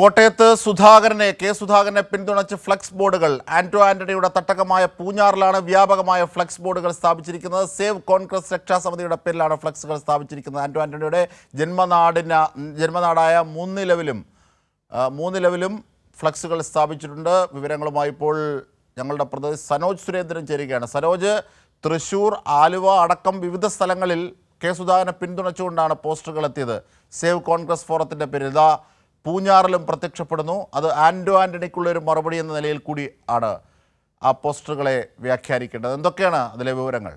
കോട്ടയത്ത് സുധാകരനെ പിന്തുണച്ച് ഫ്ലക്സ് ബോർഡുകൾ ആന്റണിയുടെ തട്ടകമായ പൂഞ്ഞാറിലാണ് വ്യാപകമായ ഫ്ലക്സ് ബോർഡുകൾ സ്ഥാപിച്ചിരിക്കുന്നത്. സേവ് കോൺഗ്രസ് രക്ഷാസമിതിയുടെ പേരിലാണ് ഫ്ലക്സുകൾ സ്ഥാപിച്ചിരിക്കുന്നത്. ആന്റണിയുടെ ജന്മനാടായ മൂന്നിലവിലും ഫ്ലക്സുകൾ സ്ഥാപിച്ചിട്ടുണ്ട്. വിവരങ്ങളുമായി ഇപ്പോൾ ഞങ്ങളുടെ പ്രതിനിധി സനോജ് സുരേന്ദ്രൻ ചേരുകയാണ്. സനോജ്, തൃശൂർ, ആലുവ അടക്കം വിവിധ സ്ഥലങ്ങളിൽ സുധാകരനെ പിന്തുണച്ചുകൊണ്ടാണ് പോസ്റ്ററുകൾ എത്തിയത്. സേവ് കോൺഗ്രസ് ഫോറത്തിൻ്റെ പേരിൽ പൂഞ്ഞാറിലും പ്രത്യക്ഷപ്പെടുന്നു. അത് ആന്റണിക്കുള്ള ഒരു മറുപടി എന്ന നിലയിൽ കൂടി ആണ് ആ പോസ്റ്ററുകളെ വ്യാഖ്യാനിക്കേണ്ടത്. എന്തൊക്കെയാണ് അതിലെ വിവരങ്ങൾ?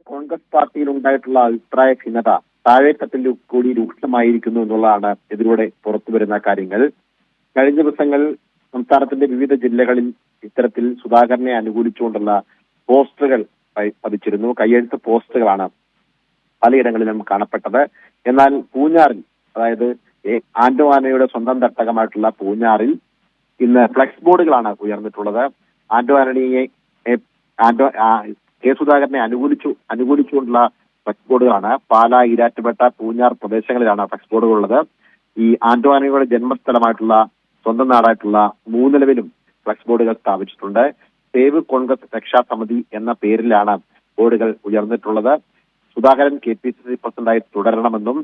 കോൺഗ്രസ് പാർട്ടിയിൽ ഉണ്ടായിട്ടുള്ള അഭിപ്രായ ഭിന്നത താഴെത്തട്ടിൽ കൂടി രൂക്ഷമായിരിക്കുന്നു എന്നുള്ളതാണ് ഇതിലൂടെ പുറത്തു വരുന്ന കാര്യങ്ങൾ. കഴിഞ്ഞ ദിവസങ്ങൾ സംസ്ഥാനത്തിന്റെ വിവിധ ജില്ലകളിൽ ഇത്തരത്തിൽ സുധാകരനെ അനുകൂലിച്ചുകൊണ്ടുള്ള പോസ്റ്ററുകൾ പതിച്ചിരുന്നു. കയ്യെഴുത്ത് പോസ്റ്ററുകളാണ് പലയിടങ്ങളിലും കാണപ്പെട്ടത്. എന്നാൽ പൂഞ്ഞാറിൽ, അതായത് ആന്റണിയുടെ സ്വന്തം തട്ടകമായിട്ടുള്ള പൂഞ്ഞാറിൽ ഇന്ന് ഫ്ലക്സ് ബോർഡുകളാണ് ഉയർന്നിട്ടുള്ളത്. സുധാകരനെ അനുകൂലിച്ചുകൊണ്ടുള്ള ഫ്ലക്സ് ബോർഡുകളാണ്. പാലാ, ഈരാറ്റുപേട്ട, പൂഞ്ഞാർ പ്രദേശങ്ങളിലാണ് ഫ്ലക്സ് ബോർഡുകൾ ഉള്ളത്. ഈ ആന്റണിയുടെ ജന്മസ്ഥലമായിട്ടുള്ള സ്വന്തം നാടായിട്ടുള്ള മൂന്നിലവിലും ഫ്ലക്സ് ബോർഡുകൾ സ്ഥാപിച്ചിട്ടുണ്ട്. സേവ് കോൺഗ്രസ് രക്ഷാസമിതി എന്ന പേരിലാണ് ബോർഡുകൾ ഉയർന്നിട്ടുള്ളത്. സുധാകരൻ KPCC പ്രസിഡന്റായി തുടരണമെന്നും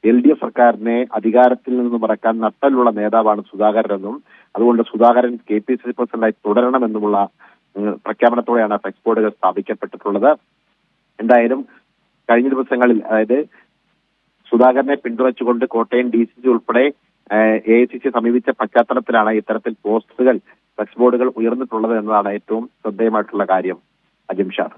LDF സർക്കാരിനെ അധികാരത്തിൽ നിന്ന് മറക്കാൻ നട്ടലുള്ള നേതാവാണ് സുധാകരനെന്നും അതുകൊണ്ട് സുധാകരൻ KPCC പ്രസിഡന്റായി തുടരണമെന്നുമുള്ള പ്രഖ്യാപനത്തോടെയാണ് ഫ്ലക്സ് ബോർഡുകൾ സ്ഥാപിക്കപ്പെട്ടിട്ടുള്ളത്. എന്തായാലും കഴിഞ്ഞ ദിവസങ്ങളിൽ, അതായത് സുധാകരനെ പിന്തുണച്ചുകൊണ്ട് കോട്ടയം DCC ഉൾപ്പെടെ AICC സമീപിച്ച പശ്ചാത്തലത്തിലാണ് ഇത്തരത്തിൽ പോസ്റ്ററുകൾ, ഫ്ലക്സ് ബോർഡുകൾ ഉയർന്നിട്ടുള്ളത് എന്നതാണ് ഏറ്റവും ശ്രദ്ധേയമായിട്ടുള്ള കാര്യം. അജിംഷാദ്.